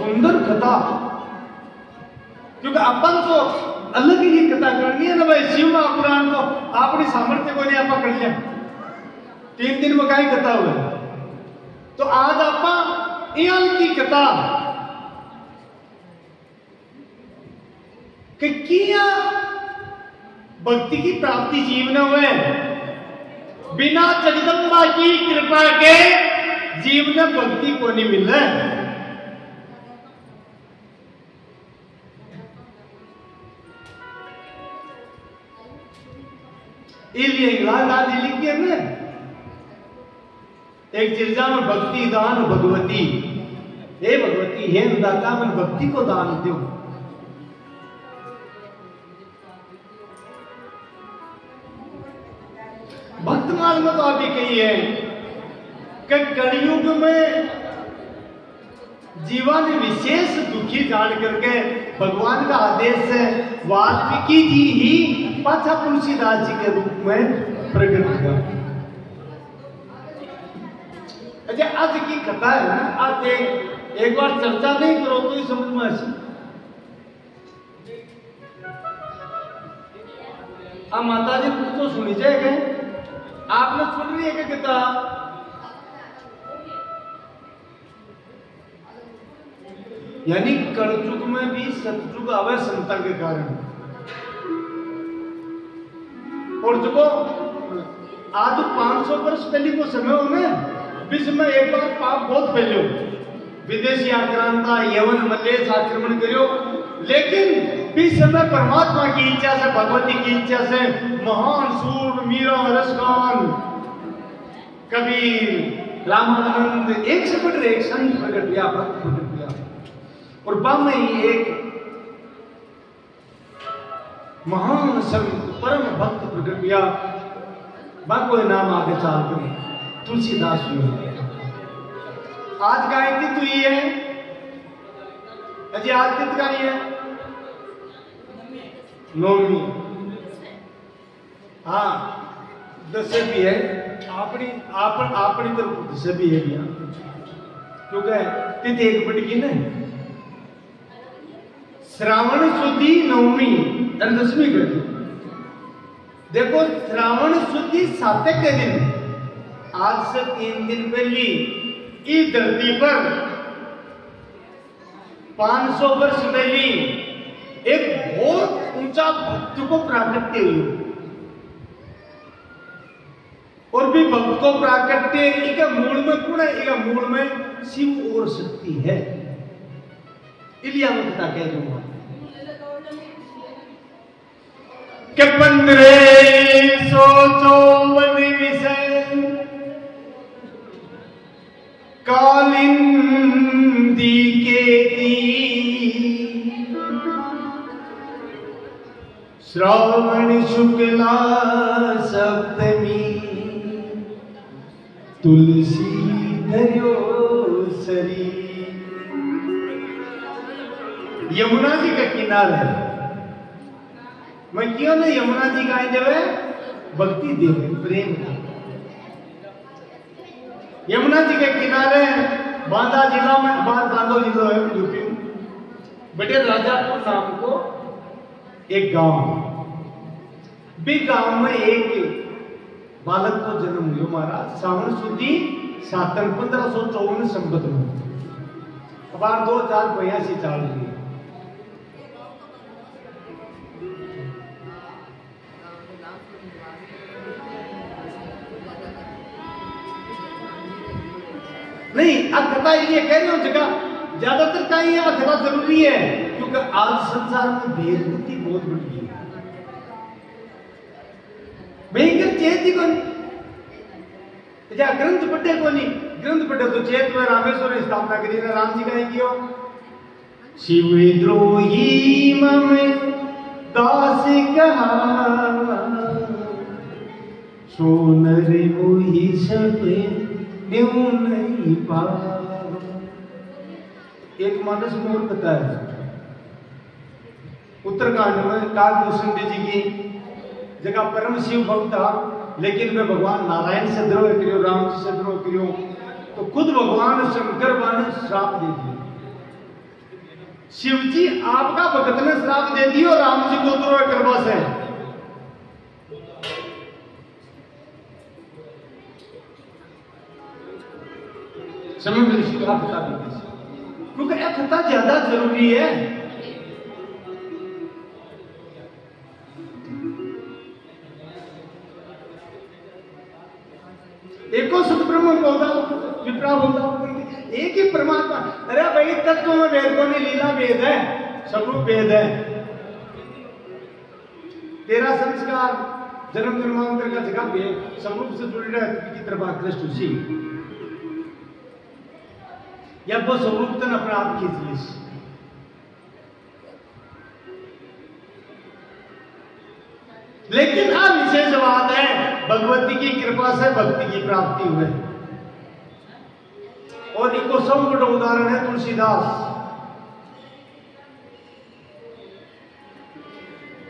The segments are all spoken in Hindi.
सुंदर कथा, क्योंकि अपन तो अलग ही कथा करनी है ना भाई। शिव महापुराण तो अपनी सामर्थ्य को नहीं आप कर लिया, 3 दिन में कई कथा हुआ। तो आज आप की कथा कि किया भक्ति की प्राप्ति जीवन हुए, बिना जगदम्बा की कृपा के जीवन में भक्ति को नहीं मिल रहा है। इसलिए दादी लिखी है ना, एक चिर्जा में भक्ति दान भगवती, हे भगवती हे दाता मन भक्ति को दान दो। भक्तमाल में तो अभी कही है कि कलयुग में जीवन विशेष दुखी जान करके भगवान का आदेश है वाल्मीकि जी ही पाछा तुलसीदास जी के रूप में प्रकट हुआ। अच्छा, आज की कथा है ना, आज एक बार चर्चा नहीं करो तो ही समझ में आसी। अब माता जी तो सुनी जाएगा, आपने सुन रही है क्या कथा? यानी कलयुग में भी सतयुग आवे संता के कारण, और जो आज 500 वर्ष पहले को समय हो में विश्व में एक बार पाप बहुत फैलो, विदेशी आक्रांता यवन मल्लेश आक्रमण करो, लेकिन विश्व में परमात्मा की इच्छा से, भगवती की इच्छा से महान सूर मीरा रसकान कबीर रामानंद एक से बढ़कर एक संत प्रकट किया, भक्त प्रकट किया, और बाद में ही एक महान संत परम भक्त प्रकट किया, बाको नाम आगे चाल कर तुलसीदास हुए। आज गायत्री तो ये है अजी, आज कित का है नौमी, हाँ दस भी है अपनी तरफ दस भी है भैया, क्योंकि तिथि एक पट की ना श्रावण शुद्धि नवमी और 10वीं कर दी। देखो श्रावण शुद्धि 7 के दिन, आज से 3 दिन पहले इस धरती पर 500 वर्ष पहले एक बहुत ऊंचा भक्त को प्राकट्य हुई, और भी भक्त को प्राकट्य एक मूल में कौन है? एक मूल में शिव और शक्ति है। इलिया में बता कह दूंगा कि 1554 विषय कालिंदी के श्रावण शुक्ला सप्तमी तुलसी धर्यो सरी। यमुना जी का किनारा है, मैं क्यों ना यमुना जी का जब है भक्ति देव प्रेम का। यमुना जी के किनारे बांदा जिला में, बांदो जिला है यूपी, बड़े राजापुर नाम को एक गांव, भी गांव में एक बालक को जन्म हुआ महाराज श्रावण शुद्धि 1554 संबत में, बार 2082 चाल हुई। नहीं अब कथा ये कह रही हूं, जगह ज्यादातर का ही है कथा जरूरी है, क्योंकि आज संसार में भेद बुद्धि बहुत बढ़ गई है, भयंकर चेत ही कौन ग्रंथ पढ़े को नहीं, ग्रंथ पढ़े तो चेत में रामेश्वर ने स्थापना करी ना, राम जी का ही कियो शिव द्रोही मम दास कहा सोनर मोहि सब न्यू नहीं पा। एक मानस मोर बताया उत्तरकांड में काकभूषण जी की जगह परम शिव भक्त था, लेकिन वे भगवान नारायण से द्रोह करियो, राम जी से द्रोह करियो, तो खुद भगवान शंकर ने श्राप दे दिया शिव जी आपका भगत ने श्राप दे दियो, राम जी को तो कृपा से समय में ऋषि का बता देते, क्योंकि यह कथा ज्यादा जरूरी है। एको सतब्रह्म बोलता विप्रा बोलता एक ही परमात्मा। अरे भाई तत्व में वेद को नहीं, लीला वेद है, स्वरूप वेद है। तेरा संस्कार जन्म जन्मांतर का जगह पे स्वरूप से जुड़ रहा है की तरफ आकृष्ट उसी या वो स्वरूप तन अपने आप खींच लीस। लेकिन अब विशेष बात है भगवती की कृपा से भक्ति की प्राप्ति हुए, और इनको संकट उदाहरण है तुलसीदास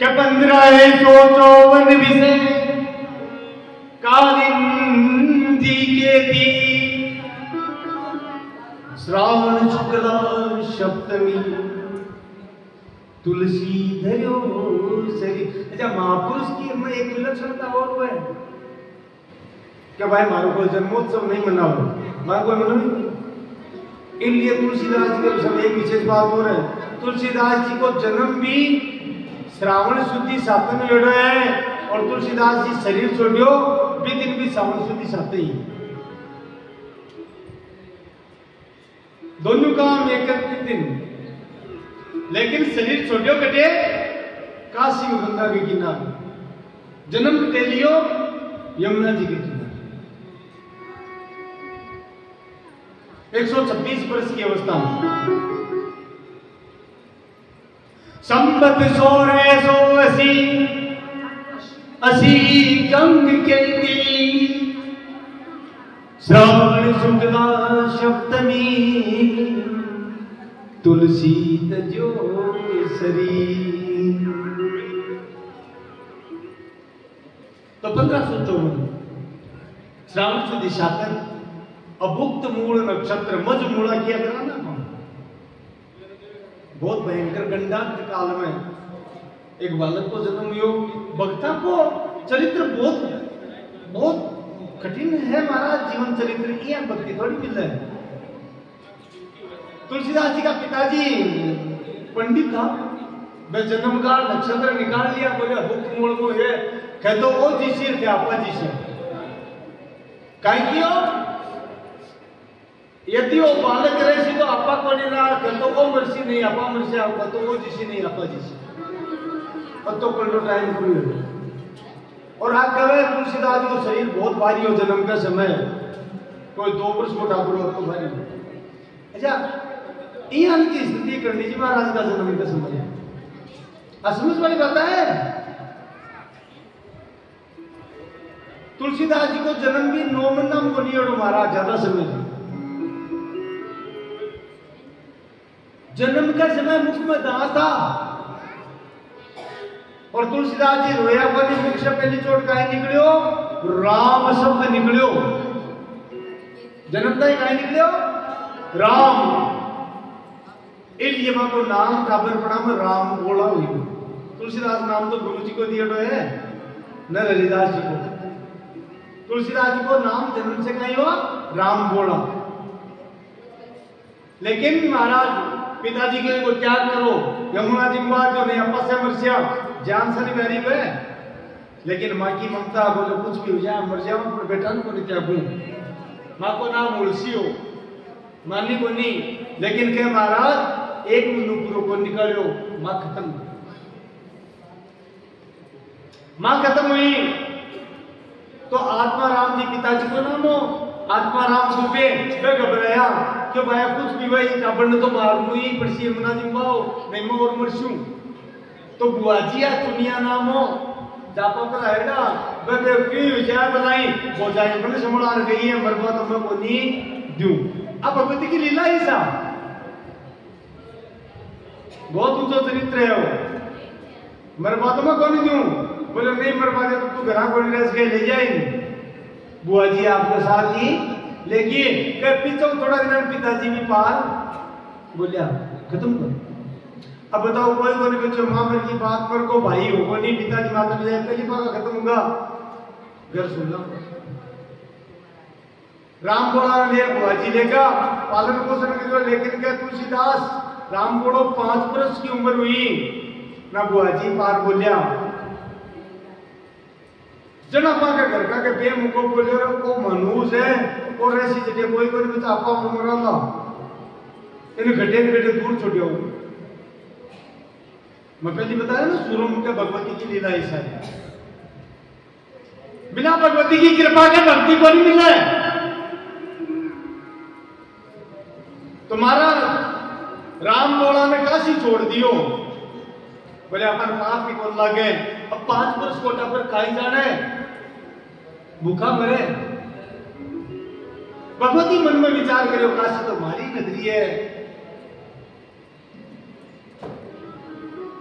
के 1554 विषय कालिंदी के दी श्रावण शुक्ला सप्तमी तुलसी धरो शरीर। अच्छा महापुरुष की में एक विलक्षणता और है क्या भाई मारो कोई जन्मोत्सव नहीं मनाओ, मारो कोई मना नहीं। इसलिए तुलसीदास जी के समय एक विशेष बात हो रहा है, तुलसीदास जी को जन्म भी श्रावण शुद्धि सातन में जोड़ो है, और तुलसीदास जी शरीर छोड़ियो भी दिन भी श्रावण शुद्धि साते ही, दोनों काम एक दिन। लेकिन शरीर छोड़ियो कटे काशी गंगा के किनारे, जन्म कटे लियो यमुना जी के किनारे। 126 वर्ष की अवस्था में संबत 1680 गंग के दी श्रावण शुक्ला सप्तमी तुलसी तजो शरीर। तो 1554 श्रावण शुद्धि सातन अभुक्त मूल नक्षत्र मज मूला किया करा ना। बहुत भयंकर गंडांत काल में एक बालक को जन्म हुआ, भक्ता को चरित्र बहुत कठिन है महाराज, जीवन चरित्र ये भक्ति थोड़ी मिल रहा है। तुलसीदास जी का पिताजी पंडित था, वह जन्म का नक्षत्र निकाल लिया, बोले भुक्त मूल को है कह तो वो जी थे आपा जी से कहीं कियो, यदि वो बालक रहे तो आपा को नहीं रहा कह तो वो मर्सी नहीं आपा मर्सी आपका तो वो जिसी नहीं आपा जिसी और तो कर लो टाइम पूरी। और आप कहे तुलसीदास जी को शरीर बहुत भारी हो जन्म का समय, कोई 2 वर्ष को ठाकुर आपको भारी हो। अच्छा इन की स्थिति करनी जी महाराज का जन्म का समय असमझ वाली बात है। तुलसीदास जी को जन्म भी 9 महीना को नहीं और महाराज ज्यादा समय जन्म का समय मुख में दांत था, और तुलसीदास जी रोया बनी मुख से पहली चोट का निकलियो राम शब्द निकलियो, जन्मता ही कहीं निकलियो राम। इसलिए को नाम काबर पड़ा में राम बोला हुई। तुलसीदास नाम तो गुरु जी को दिया है न रविदास जी को। तुलसीदास जी को नाम जन्म से कहीं हुआ राम बोला। लेकिन महाराज पिताजी के को त्याग करो, यमुना जी बात जो नहीं अपा से मरसिया जान से नहीं गरीब है, लेकिन माँ की ममता बोले कुछ भी हो जाए मर जाओ पर बेटा को नहीं त्यागू। माँ को नाम उलसी हो मानी को नहीं, लेकिन कह महाराज एक मनुपुरों को निकालो माँ खत्म। माँ खत्म हुई तो आत्मा राम जी पिताजी को नाम हो आत्मा राम सुबे घबराया कि भाई कुछ भी भाई काबड़ तो मारू ही पड़सी यमुना जी बाओ नहीं मैं और मरसू। तो बुआजिया दुनिया नाम हो जापा पर आएगा बे की विचार बनाई हो जाए मैंने समझ आ गई है मरबा तो मैं को नहीं दूं। अब भगवती की लीला ही सा बहुत ऊंचा चरित्र है वो, मरबा तो मैं को नहीं दूं। बोले नहीं मरबा दे तो तू घर को नहीं रह गए ले जाएंगे। बुआ जी आपके साथ ही लेकिन पीछे थोड़ा दिन पिताजी भी पार बोलिया खत्म कर अब बताओ कोई को नहीं बच्चों मां मेरी की बात पर को भाई होगा नहीं पिताजी माता पिता पहली बार खत्म होगा घर सुन लो राम बोला ने बुआजी लेगा पालन पोषण करो लेकिन क्या तुलसीदास राम बोलो 5 वर्ष की उम्र हुई ना बुआजी पार बोलिया जना पाके घर का के बे मुको बोले रो को मनुष्य है और ऐसी जगह कोई कोई बच्चा आपा मरा था इन घटे घटे दूर छोड़ियो मैं पहले बताया ना सूरम के भगवती की लीला ऐसा है बिना भगवती की कृपा के भक्ति को नहीं मिला है तुम्हारा राम बोला ने काशी छोड़ दियो बोले अपन पाप की बोल लगे अब 5 वर्ष कोटा पर खाई जाना है भूखा मरे भगवती मन में विचार करो काशी तो हमारी नगरी है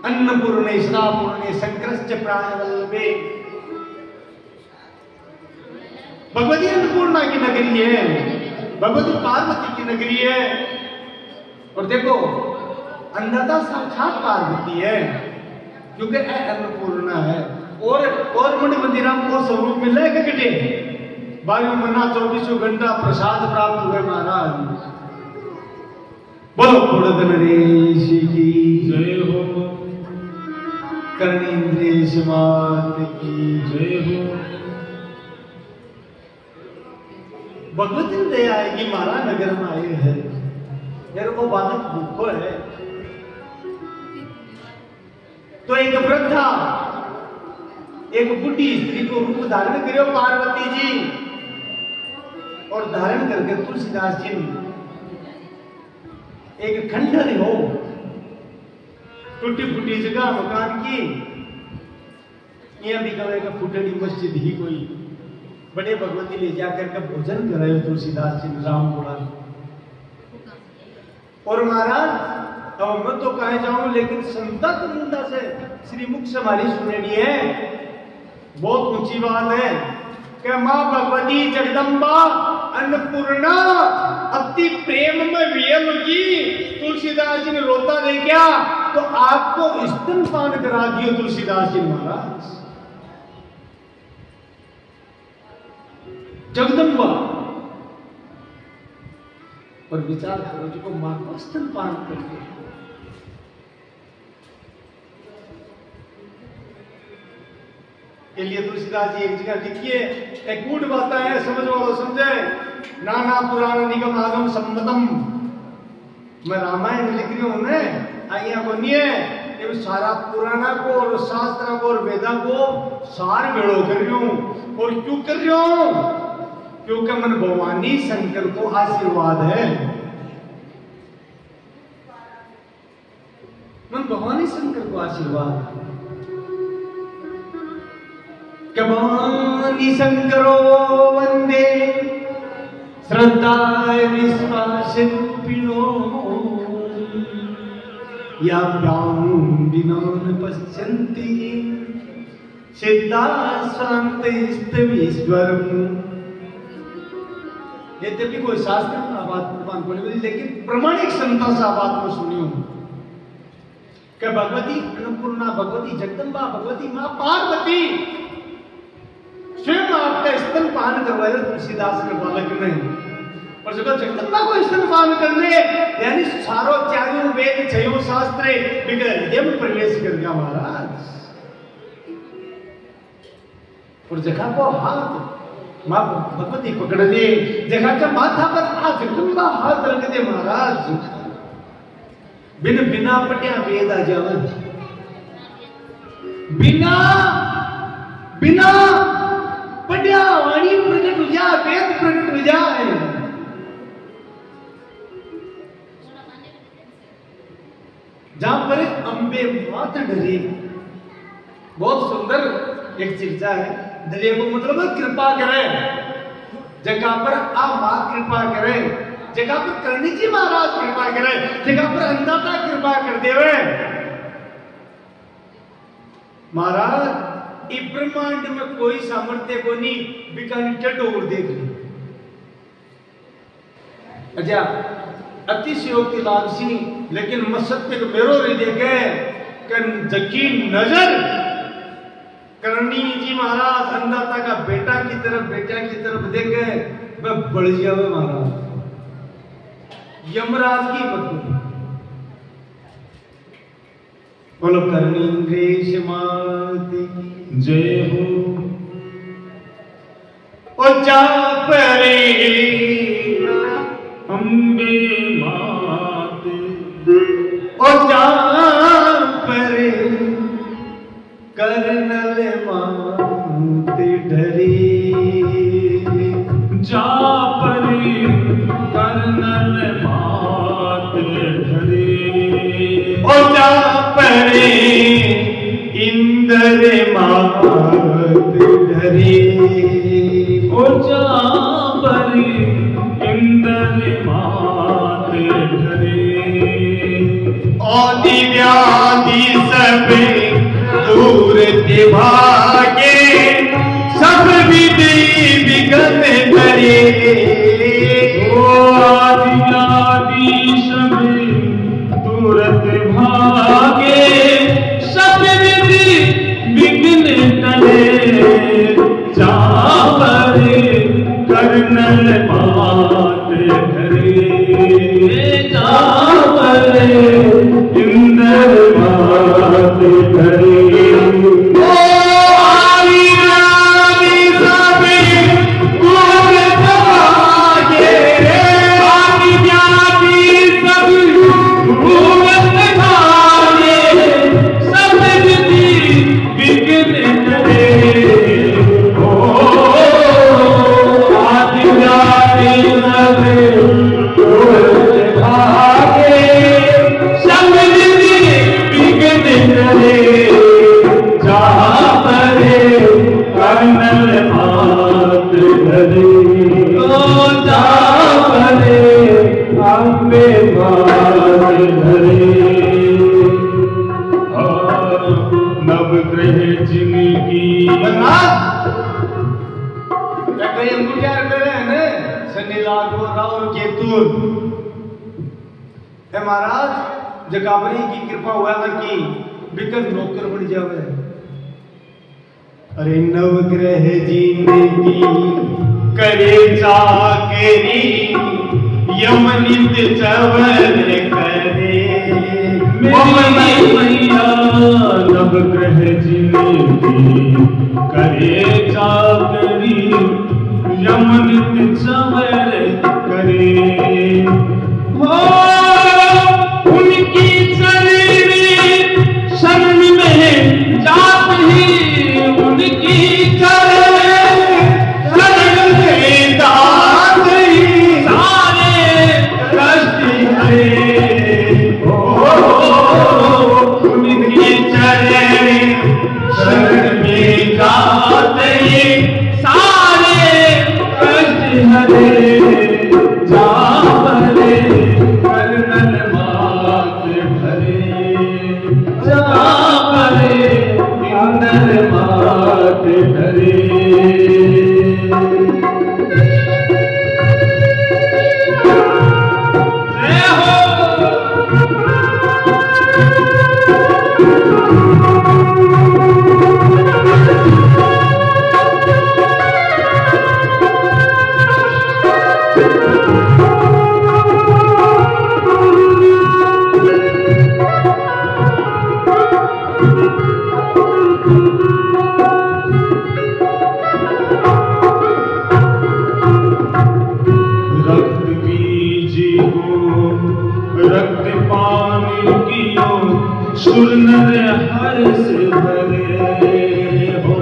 अन्नपूर्णे सदापूर्णे संक्रश्च प्राणवल्लभे भगवती अन्नपूर्णा की नगरी है भगवती पार्वती की नगरी है और देखो अन्नदा साक्षात पार्वती है क्योंकि अन्नपूर्णा है और मणि मंदिरम को स्वरूप मिला है कटे 22 महीना 24 घंटा प्रसाद प्राप्त हुए महाराज बोलो खुड़द नरेश की जय हो कर्णेंद्रेश मात की जय हो भगवती दया आएगी महाराज नगर में आए हैं यार वो बालक भूखो है तो एक वृद्धा एक बुढ़ी स्त्री को रूप धारण करो पार्वती जी और धारण करके तुलसीदास जी एक खंडहर हो टूटी फूटी जगह मकान की यहाँ भी कहेगा फुटड़ी मस्जिद ही कोई बड़े भगवती ले जाकर के भोजन कराए तुलसीदास जी राम बोला और महाराज अब मैं तो कहे जाऊं लेकिन संता तो मुंडा से श्री मुख से हमारी सुनेनी है बहुत ऊंची बात है कि मां भगवती जगदम्बा अन्नपूर्णा अति प्रेम में वियम की तुलसीदास जी ने रोता दे क्या तो आपको स्तनपान करा दियो तुलसीदास जी महाराज जगदम्बा और विचार करो जो मां को स्तनपान करके के लिए तुलसीदास जी एक जगह लिखिए एक गूढ़ बात है समझ वालों समझे नाना पुराण निगम आगम सम्मतम मैं रामायण लिख रही हूं ने आइया को नहीं है ये सारा पुराना को और शास्त्र को और वेदा को सार भेड़ो कर रही हूं और क्यों कर रही हूं क्योंकि मन भवानी शंकर को आशीर्वाद है मन भवानी शंकर को आशीर्वाद भवानी शंकरो वंदे श्रद्धा विश्वास रूपिणो याभ्यां विनान पश्यन्ति सिद्धा शांतिस्तमीश्वरम् यद्यपि कोई शास्त्र में बात प्रमाण को नहीं लेकिन प्रमाणिक संता से बात को सुनी हूं कि भगवती अन्नपूर्णा भगवती जगदम्बा भगवती मां पार्वती स्वयं आपका स्तनपान करवाया तुलसीदास ने बालक ने और जब जगदम्बा को स्तनपान करने यानी सारो चारों वेद छयो शास्त्रे बिगड़ हृदय में प्रवेश कर गया महाराज और जगह को हाथ मां भगवती पकड़ ली जगह का माथा पर हाथ जगदम्बा हाथ रख दे महाराज बिना पटिया वेद आ जावे बिना पटिया वाणी प्रकट हो जा वेद प्रकट हो जाए जहां पर अंबे मात डरे बहुत सुंदर एक चर्चा है डरे को मतलब कृपा करे जगह पर आ मां कृपा करे जगह पर करनी जी महाराज कृपा करे जगह पर अन्नदाता कृपा कर देवे महाराज इस ब्रह्मांड में कोई सामर्थ्य को नहीं बिकानी टटोर देख ली अच्छा अतिशयोक्ति लागसी, लेकिन मसत्य मेरो हृदय के जकी नजर करनी जी महाराज अन्नदाता का बेटा की तरफ देखे वह बढ़ जावे महाराज। यमराज की बदबू बोलो करनी इंद्रेश माती जय हो। ओ जा परे अम्बे माते, ओ जा परे कर्नल माते डरे, जा परे कर्नल माते डरे, ओ जा परे इंद्र माते डरे, ओ जा परे इंद्र माते डरे, औदी व्याधि सब दूर ते भागे, सब विधि विघ्न करे, ओ आदि आदि सब दूर ते भागे, सब विधि विघ्न करे, जा परे कर्नल माते डरे, जा परे इंद्र माते डरे, नवग्रह जिनकी महाराज जगावरी की कृपा हुआ की बिकट नौकर बन जावे। अरे नवग्रह जिनकी करे चाकरी, यम नित्य चवर करे, मैया नवग्रह जिनकी करे चाकरी, यम नित्य चवर करे, हो उनकी चरणी शरण में जात ही, उनकी चरणी शरण में जात ही, सारे कष्ट हरे, उनकी चरणी शरण में जात ही, सारे कष्ट हरे, जा परे कर्नल माते डरे, जा परे इंद्र माते डरे। सुर नर हर्ष भरे, हो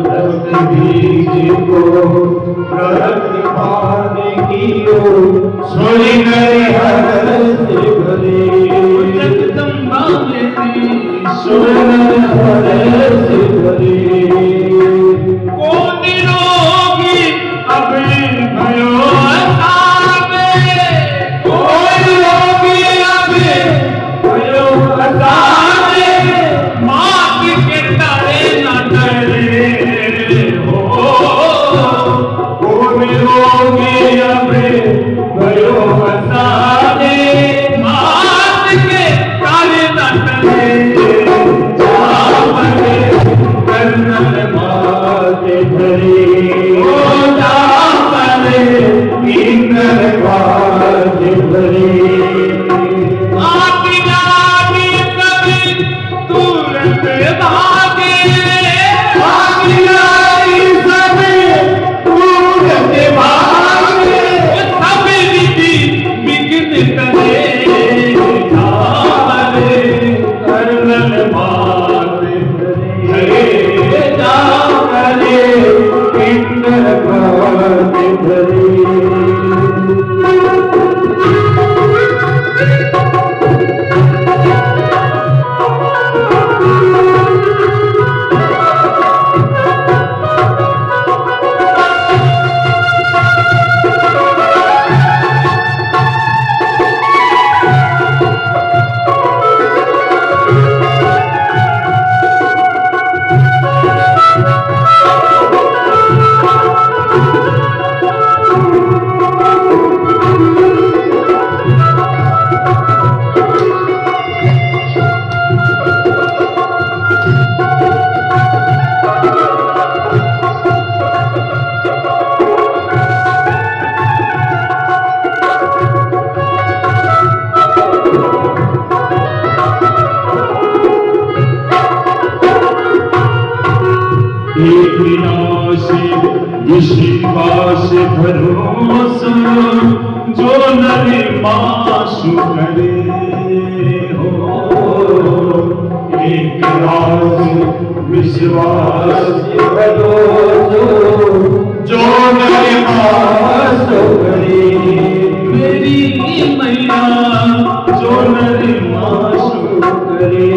रक्त बीज को रक्त पान कियो, सुर नर हर्ष भरे, जगदम्बा मेरी सुर नर हर्ष भरे, कौन रोगी अब भयो अतावे, कौन रोगी अब मात के तारे न डरे, हो रोगी अब भयो विश्वास भरोसा जो नरे मासु करे हो, एक राज विश्वास भरोसा जो नरे मासु करे, मेरी मैया जो नरे मासु करे।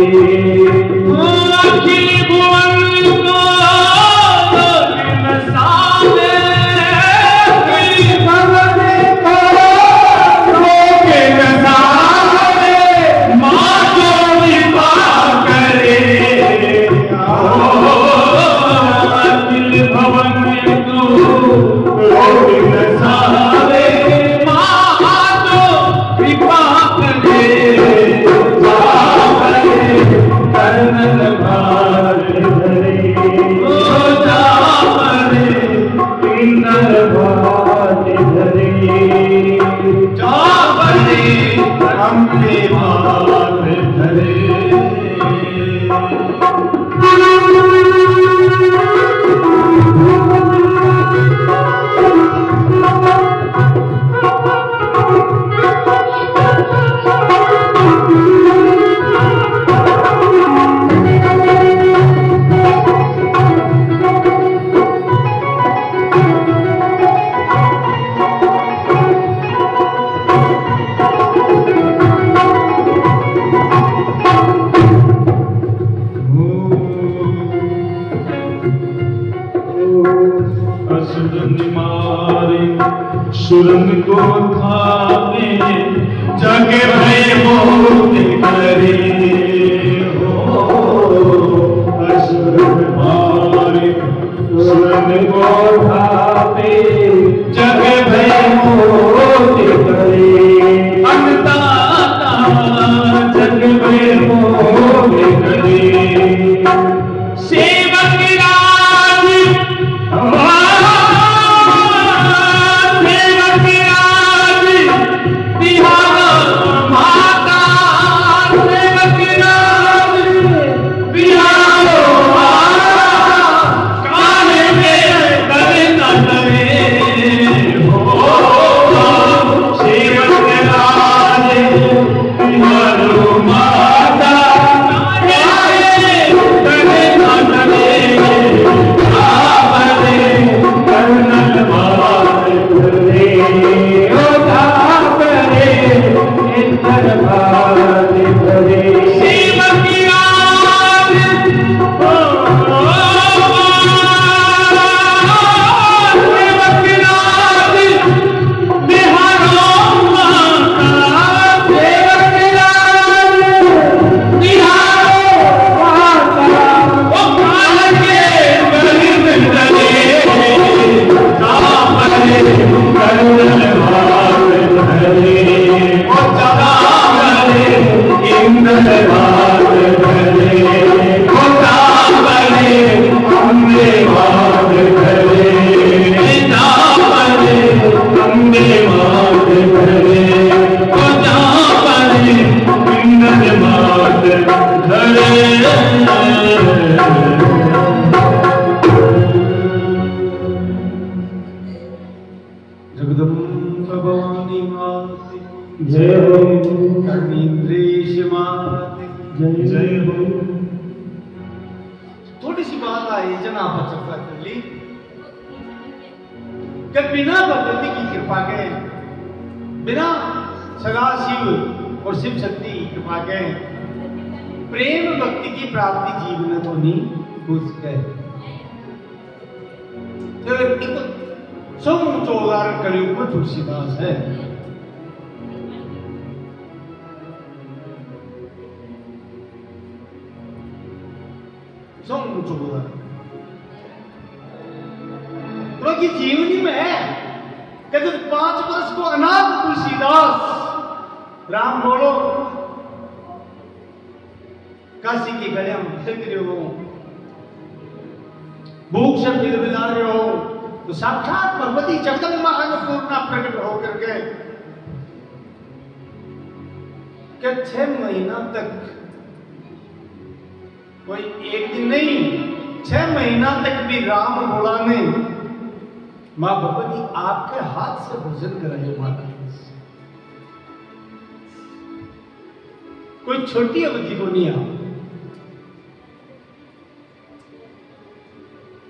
सुरंग को खाते जगे भय मोह करे हो, असुर मारे सुरंग को खाते जगे भय मोह करे, अन्नदाता जग भय मोह करे, सेवक राज जगदम्ब भवानी माते जय हो, कर्णेन्द्रेश माते जय हो। थोड़ी सी बात आई जनाब चर्चा कर ली कि बिना भगवती की कृपा के, बिना सदा शिव और शिव शक्ति कृपा के प्रेम भक्ति की प्राप्ति जीवन को नहीं कुछ गए तो उदाहरण कलयुग में तुलसीदास है। क्योंकि जीवनी में है कहते 5 वर्ष को अनाथ तुलसीदास राम बोलो काशी के गले में भटक रहे हो, भूख से बिलबिला रहे हो, तो साक्षात भगवती जगदम्बा अन्नपूर्णा प्रकट होकर के 6 महीना तक, कोई एक दिन नहीं 6 महीना तक भी राम भोला ने मां भगवती आपके हाथ से भोजन कराए। माता कोई छोटी अवधि को नहीं आ।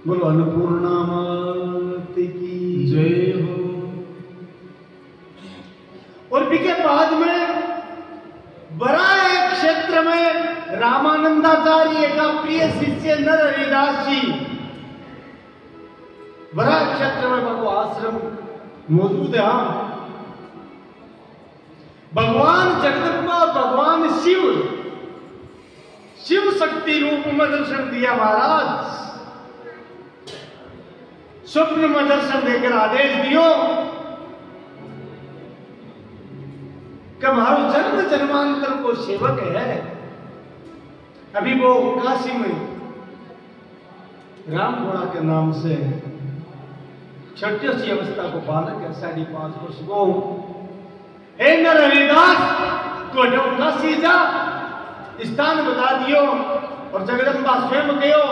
बोलो अन्नपूर्णा माता की जय हो। और भी के बाद में बराह क्षेत्र में रामानंदाचार्य का प्रिय शिष्य नर हरिदास जी बराह क्षेत्र में भगवान आश्रम मौजूद है। भगवान जगदम्बा और भगवान शिव शक्ति रूप में दर्शन दिया महाराज। स्वप्न में दर्शन देकर आदेश दियो कि हमारो जन्म जन्मांतर को सेवक है। अभी वो काशी में राम घोड़ा के नाम से छोटी सी अवस्था को बालक है 5.5 वर्ष को। हे नर हरिदास तू अटो काशी जा, स्थान बता दियो और जगदम्बा स्वयं गयो।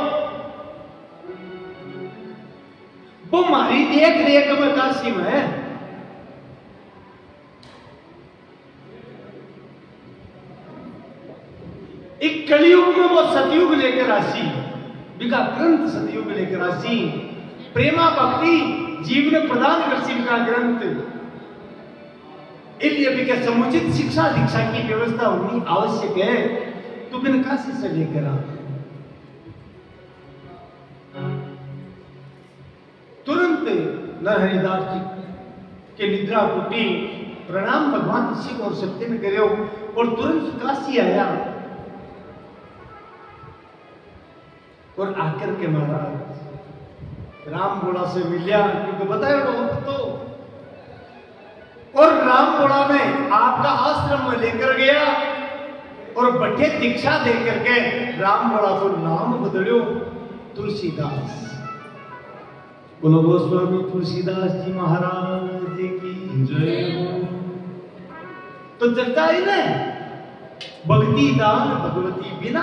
वो मारी देख रेख में काशी में है। एक कलयुग में वो सतयुग लेकर आसी, बिका ग्रंथ सतयुग लेकर आसी। प्रेमा भक्ति जीवन प्रदान कर का ग्रंथ। इसलिए भी क्या समुचित शिक्षा दीक्षा की व्यवस्था होनी आवश्यक है। तो बिन काशी से लेकर आ तुरंत नर हरिदास जी के निद्रा टूटी, प्रणाम भगवान शिव और शक्ति में करे और तुरंत काशी आया। और आकर के महाराज राम बोला से मिलिया, क्योंकि बताया तो और राम बोला ने आपका आश्रम में लेकर गया और बड़े दीक्षा दे करके राम बोला को नाम बदलो तुलसीदास। बोलो गोस्वामी तुलसीदास जी महाराज की जय हो। तो चलता है ना भक्ति दान भगवती, बिना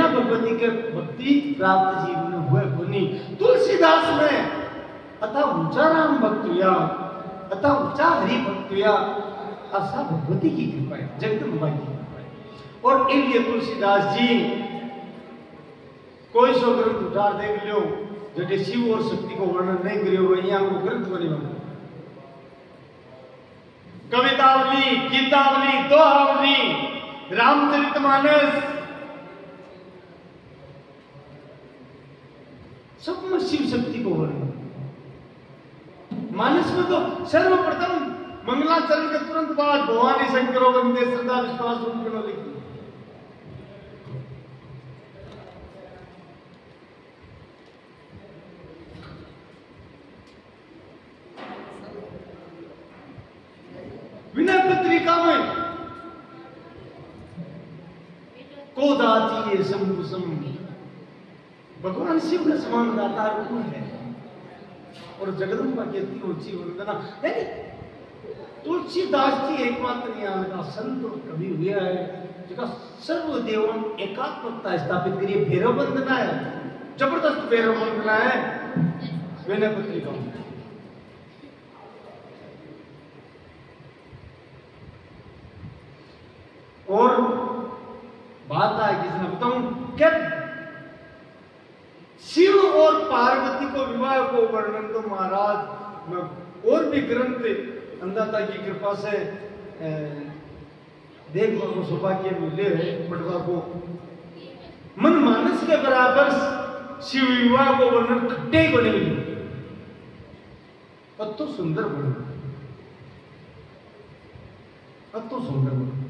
भगवती के भक्ति प्राप्त जीवन हुए गुनी। तुलसीदास में अतः ऊंचा राम भक्त हुआ, अतः ऊंचा हरि भक्त हुआ। ऐसा भगवती की कृपा है, जगदम्बा की कृपा है। और इसलिए तुलसीदास जी कोई सो ग्रंथ उठा देख लो जो शिव और शक्ति को वर्णन नहीं करियो, यहाँ को ग्रंथ बने बने कवितावली, गीतावली, दोहावली, रामचरितमानस, सब में शिव शक्ति को वर्णन। मानस में तो सर्वप्रथम मंगलाचरण के तुरंत बाद भवानी शंकरो वंदे श्रद्धा विश्वास रूपिणो लिखी। विनय पत्रिका में को दाती ये शंभु भगवान शिव ने समान दातार कौन है और जगदम्बा की इतनी ऊंची वंदना। यानी तुलसीदास जी एकमात्र यहाँ का संत और कवि हुआ है जिसका सर्वदेवन एकात्मकता स्थापित करिए। भैरव वंदना है, जबरदस्त भैरव वंदना है विनय पत्रिका में। और बात है किसने बताऊं क्या शिव और पार्वती को विवाह को वर्णन तो महाराज और भी ग्रंथ अंदाता की कृपा से देखवा को सौभाग्य मिले है पटवा को मन मानस के बराबर शिव विवाह को वर्णन खट्टे को नहीं मिले अतो सुंदर बने अतो सुंदर बने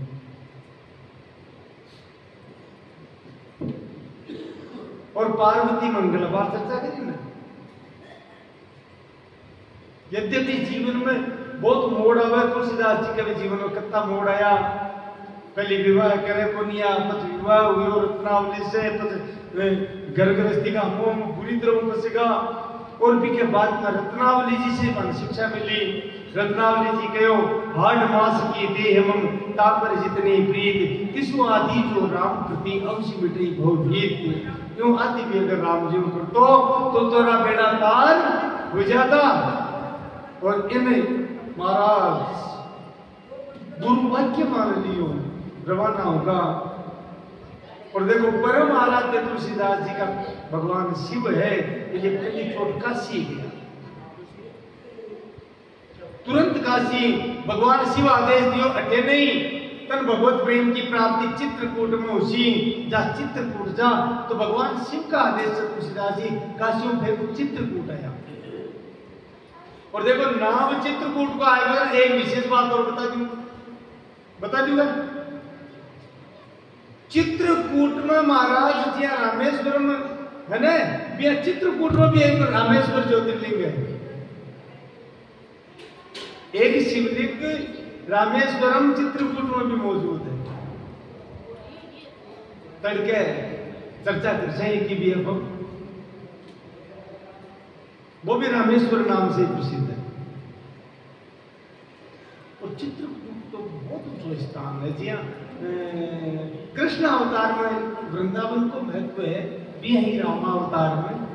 और पार्वती मंगलवार चर्चा करी ना यद्यपि जीवन में बहुत मोड़ आवे तुलसीदास जी के जीवन में कितना मोड़ आया पहले विवाह करे पुनिया पत विवाह हुई और रत्नावली से पत घर गृहस्थी का मोह बुरी तरह फंसेगा और भी के बाद में रत्नावली जी से मन शिक्षा मिली रत्नावली जी कहो हाड मास की देह मम तापर जितनी प्रीत किसु आदि जो राम प्रति अवश्य मिटे बहुत भीत क्यों आदि भी अगर राम जी को तो तोरा बेड़ा पार हो जाता और इन्हें महाराज गुरु वाक्य मान लियो रवाना होगा और देखो परम आराध्य तुलसीदास जी का भगवान शिव है ये पहली चोट काशी गया तुरंत काशी भगवान शिव आदेश दियो अटे नहीं तन भगवत प्रेम की प्राप्ति चित्रकूट में उसी जा चित्रकूट जा तो भगवान शिव का आदेश से तुलसीदास जी काशी में फिर चित्रकूट आया और देखो नाम चित्रकूट को आएगा एक विशेष बात और बता दूंगा चित्रकूट में महाराज जी रामेश्वरम है ना भी चित्रकूट में भी एक रामेश्वर ज्योतिर्लिंग है एक शिवलिंग रामेश्वरम चित्रकूट में भी मौजूद है तड़के चर्चा कर की भी है वो भी रामेश्वर नाम से प्रसिद्ध है और चित्रकूट तो बहुत ऊंचा स्थान है जी कृष्ण अवतार में वृंदावन को महत्व है भी यही रामावतार में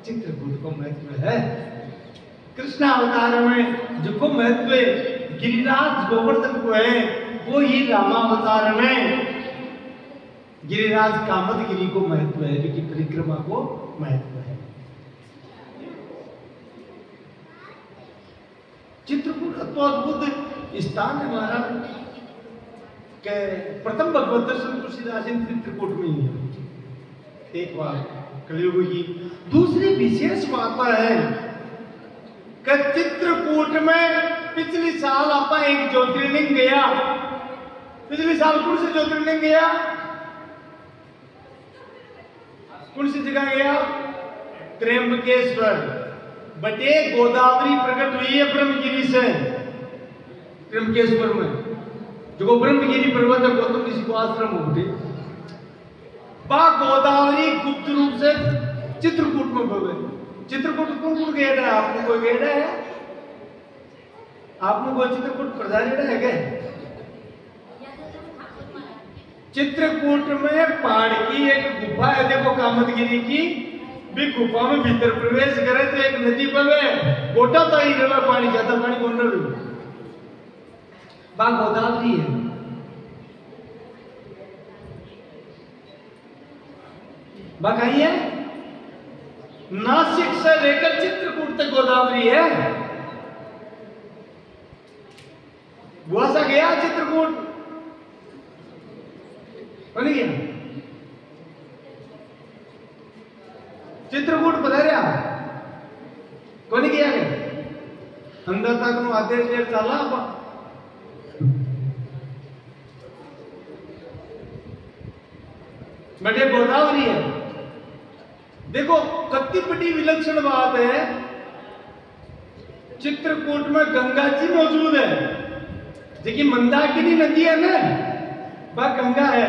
चित्रकूट को महत्व है कृष्ण अवतार में जो को महत्व है गिरिराज गोवर्धन को है वो ही रामावतार में गिरिराज कामदगिरी को महत्व है की परिक्रमा को महत्व है चित्रकूट अद्भुत स्थान है महाराज के प्रथम भगवत दर्शन तुलसीदास चित्रकूट में ही है एक बात कलयुग की दूसरी विशेष बात है कि चित्रकूट में पिछली साल आप एक ज्योतिर्लिंग गया पिछली साल कौन से ज्योतिर्लिंग गया कौन सी जगह गया त्र्यंबकेश्वर बटे गोदावरी प्रकट हुई है ब्रह्मगिरी से त्र्यंबकेश्वर में जो ब्रह्मगिरी पर्वत है गौतम ऋषि को आश्रम उठे बा गोदावरी गुप्त रूप से चित्रकूट में भवे चित्रकूट कौन कौन गया है आपने कोई गया है आपने कोई चित्रकूट प्रधान है क्या चित्रकूट में पहाड़ की एक गुफा है देखो कामदगिरी की भी गुफा में भीतर प्रवेश करे तो एक नदी बहे गोटा तो ही रहा पानी ज्यादा पानी कौन रहा बा गोदावरी है बाकाई है नासिक से लेकर चित्रकूट तक गोदावरी है गुआसा गया चित्रकूट बन गया चित्रकूट पधारिया कोनी गया अंदर तक नु आधे देर चला बटे गोदावरी है देखो कत्ती बड़ी विलक्षण बात है चित्रकूट में गंगा जी मौजूद है देखिए मंदाकिनी नदी है ना वह गंगा है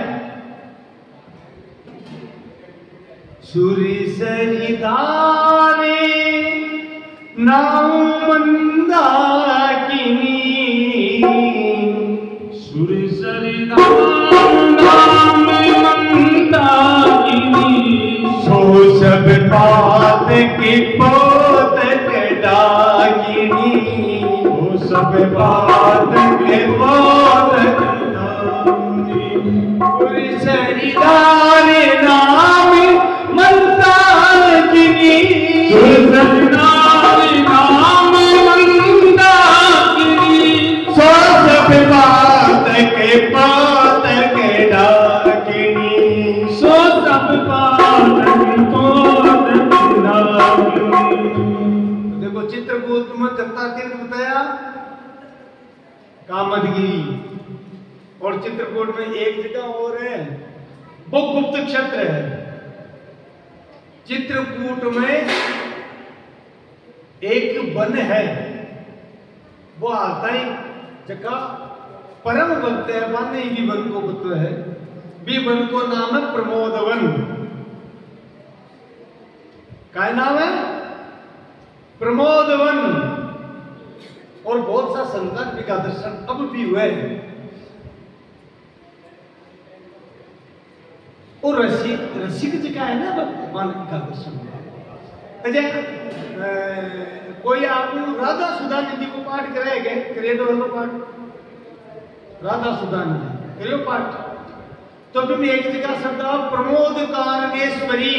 सूरी सरिधारे नाम मंदाकिनी सूरी सरिधारे नाम मंदाकिनी सो सब बात की पोत डाकिनी वो सब बात के पोत पूरी सरिधारे नाम मंदाकिनी सरिधारे नाम मंदाकिनी सो सब बात के पोत कामदगिरी। और चित्रकूट में एक जगह और है, वो गुप्त क्षेत्र है। चित्रकूट में एक वन है, वो आता ही जगह परम भक्त है, वन ही वन को पुत्र है, भी वन को नाम है प्रमोद वन। क्या नाम है? प्रमोद वन। और बहुत सा संत का दर्शन अब भी हुए। और रसिक जगह है ना भगवान का दर्शन। कोई आप राधा सुधा नदी को पाठ कराएंगे, करेडो पाठ राधा सुधा नदी करियो पाठ। तो तुम एक जगह शब्द प्रमोद कारणेश्वरी,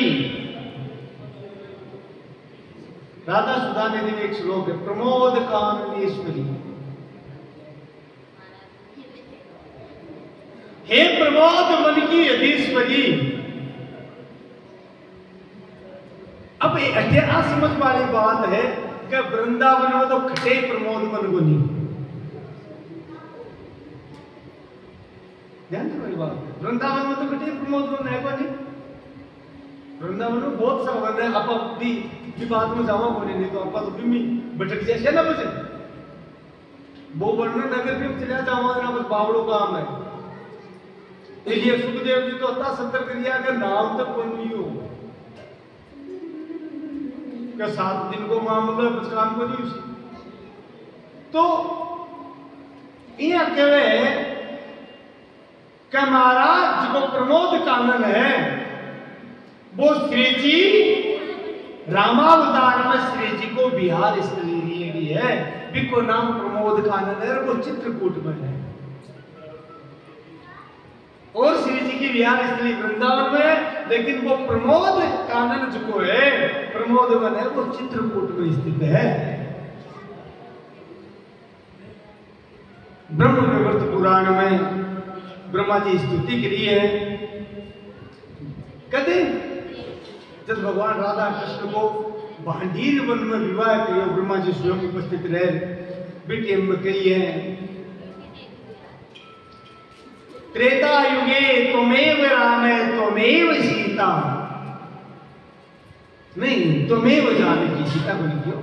राधा सुधा नदी में एक श्लोक है, प्रमोद कारणेश्वरी। हे प्रमोद मन की अधीश्वरी। अब समझ वाली बात है कि वृंदावन में तो खटे प्रमोद मन को नहीं। ध्यान से वाली बात, वृंदावन में तो खटे प्रमोद मन है को नहीं। वृंदावन में बहुत सा वन है। आप भी बात में जावा बोले नहीं तो आप तो भी भटक जैसे ना बचे। वो वर्णन नगर में चला जावा ना, बस बावड़ों काम है। इसलिए सुखदेव जी तो अता सत्तर क्रिया का नाम तक कौन नहीं हो क्या 7 दिन को मामला कुछ काम को नहीं उसी। तो यहाँ कहे कि महाराज जो प्रमोद कानन है वो श्री जी रामावतार में श्री जी को बिहार स्थली ली है, बिको नाम प्रमोद कानन है, वो चित्रकूट में है। और श्री जी की विहार स्थली वृंदावन में, लेकिन वो प्रमोद कानन जो है, प्रमोद वन है, वो चित्रकूट में स्थित है। ब्रह्म विवर्त पुराण में ब्रह्मा जी स्तुति करी है। कहते जब भगवान राधा कृष्ण को भांडीर वन में विवाह करियो, ब्रह्मा जी स्वयं उपस्थित रहे, बेटे में कही है त्रेता युगे त्वमेव राम त्वमेव सीता, नहीं त्वमेव जानकी, सीता को लिखियो।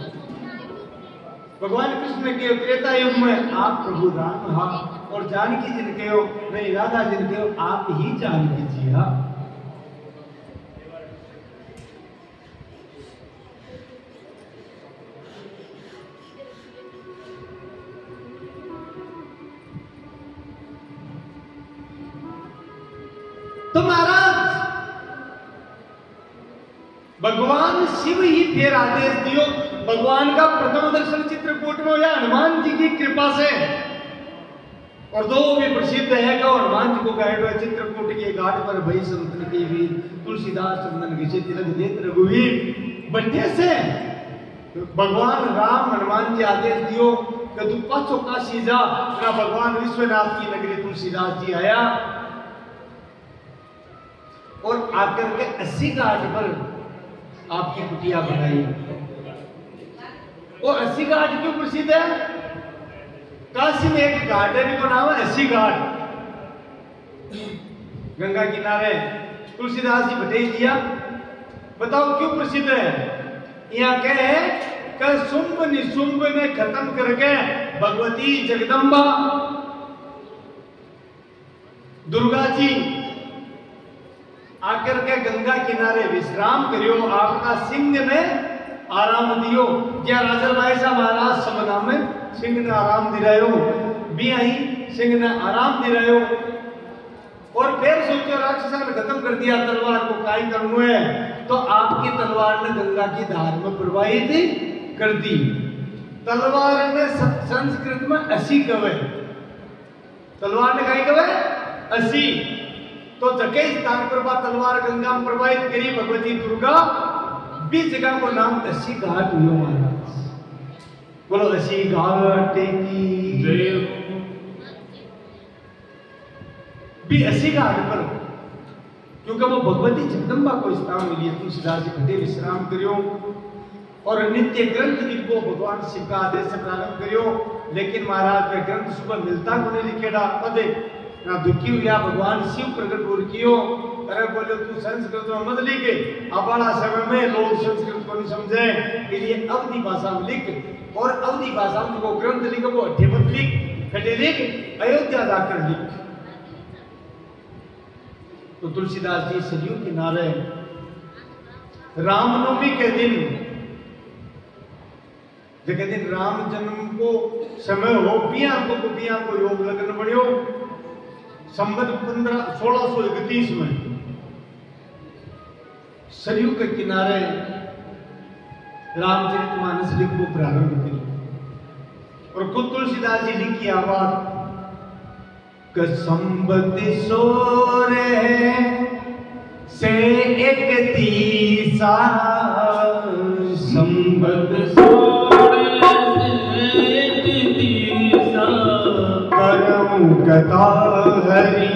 भगवान कृष्ण ने कहो त्रेता युग में आप प्रभु राम हा, और जानकी जिन कहो नहीं राधा जिन कहो आप ही जानकी जी हा। तो महाराज भगवान शिव ही फिर आदेश दियो। भगवान का प्रथम दर्शन चित्रकूट में हुआ हनुमान जी की कृपा से। और दो भी प्रसिद्ध है कि हनुमान जी को गाइड हुआ चित्रकूट के घाट पर भई संतन के वीर तुलसीदास चंदन घिसे तिलक देत रघुवीर। बट्टे से भगवान राम हनुमान जी आदेश दियो कि तू पाछो काशी जा, भगवान विश्वनाथ की नगरी तुलसीदास जी आया और आकर के 80 घाट पर आपकी कुटिया बनाई। वो 80 घाट क्यों प्रसिद्ध है? काशी में एक घाट है जिसका नाम है 80 घाट, गंगा किनारे तुलसीदास जी बटेई दिया। बताओ क्यों प्रसिद्ध है? यहाँ कहे शुंभ निशुंभ ने खत्म करके भगवती जगदम्बा दुर्गा जी आकर के गंगा किनारे विश्राम करियो, आपका सिंह ने आराम दियो। क्या राजा भाई साहब महाराज समना में सिंह ने आराम दिलायो, भी आई सिंह ने आराम दिलायो। और फिर सोचो राक्षसा ने खत्म कर दिया तलवार को, काई करनो है तो आपकी तलवार ने गंगा की धार में प्रवाहित कर दी। तलवार ने संस्कृत में 80 कवे, तलवार ने कहीं कवे 80। तो जगह स्थान पर बा तलवार गंगा में प्रवाहित करी भगवती दुर्गा, बीच जगह को नाम 80 घाट हुआ महाराज। बोलो 80 घाट की जय। भी 80 घाट पर क्योंकि वो भगवती जगदम्बा को स्थान मिली है। तुलसीदास जी घटे विश्राम करियो और नित्य ग्रंथ लिखो, भगवान शिव का आदेश से प्रारंभ करियो। लेकिन महाराज में ग्रंथ सुबह मिलता को नहीं लिखेड़ा पदे ना दुखी हुआ भगवान शिव प्रकट हो कियो। अरे बोले तू संस्कृत में मत लिखे, अबाड़ा समय में लोग संस्कृत को नहीं समझे, इसलिए अवधि भाषा में लिख, और अवधि भाषा में जो ग्रंथ लिखो वो अठे मत लिख, कटे लिख, अयोध्या जाकर लिख। तो तुलसीदास जी सरयू किनारे रामनवमी के दिन, जगह दिन राम जन्म को समय हो पिया को योग लगन पड़ियो संवत 1631 में सरयू के किनारे रामचरितमानस लिखो प्रारंभ किया, और खुद तुलसीदास जी लिखी आवाज संवत सोरे से 31 संवत सोरे से 31 करऊं कथा हरि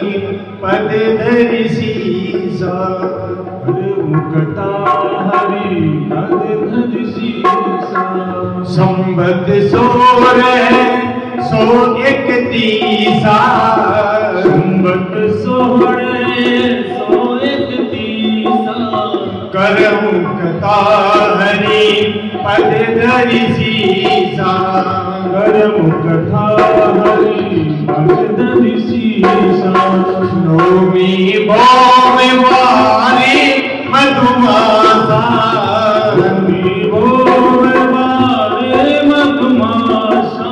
पद धरि सीसा, करऊं कथा हरि पद धरि सीसा। संवत सोरे 131 संवत सोरे 131 करऊं कथा हरि पद धरि सीसा, करऊं कथा हरि पद धरि सीसा। नौमी भौम वारी मधुमासा, नौमी भौम वारी मधुमासा।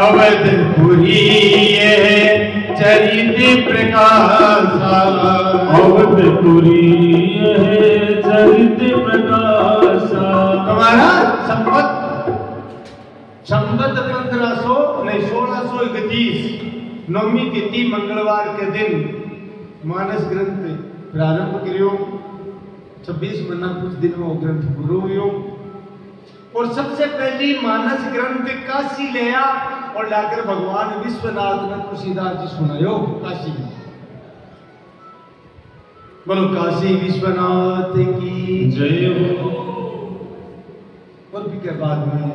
अवधपुरी चरित प्रकाशा, अवधपुरी चरित प्रकाशा। तुम्हारा संवत 1631 नवमी तिथि मंगलवार के दिन मानस ग्रंथ प्रारंभ करियो। 26 महीना कुछ दिन में वो ग्रंथ पूरा हुयो, और सबसे पहली मानस ग्रंथ काशी ले आ और लाकर भगवान विश्वनाथ ने तुलसीदास जी सुनायो काशी में। बोलो काशी विश्वनाथ की जय हो। और भी के बाद में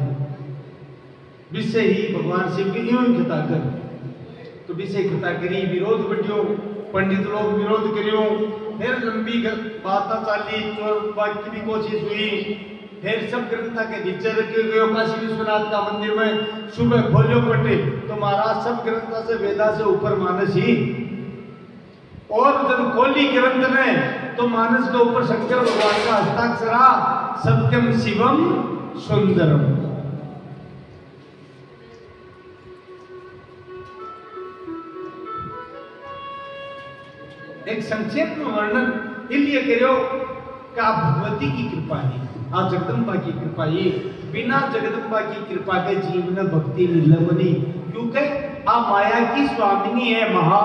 विषय ही भगवान शिव की यूं ही कथा कर, तो विषय कथा करी, विरोध बढ़ियो, पंडित लोग विरोध करियो, फिर लंबी बात चाली, चोर वाक्य की कोशिश हुई, फिर सब ग्रंथा के नीचे रखे गए काशी विश्वनाथ का मंदिर में। सुबह खोलो पटे तो महाराज सब ग्रंथा से वेदा से ऊपर मानस ही, और जब खोली ग्रंथ ने तो मानस के ऊपर शंकर भगवान का हस्ताक्षरा सत्यम शिवम सुंदरम। एक संक्षेप में वर्णन इसलिए करो का भगवती की कृपा है, आ जगदम्बा की कृपा है। बिना जगदम्बा की कृपा के जीवन भक्ति निर्लमनी, क्योंकि आ माया की स्वामिनी है, महा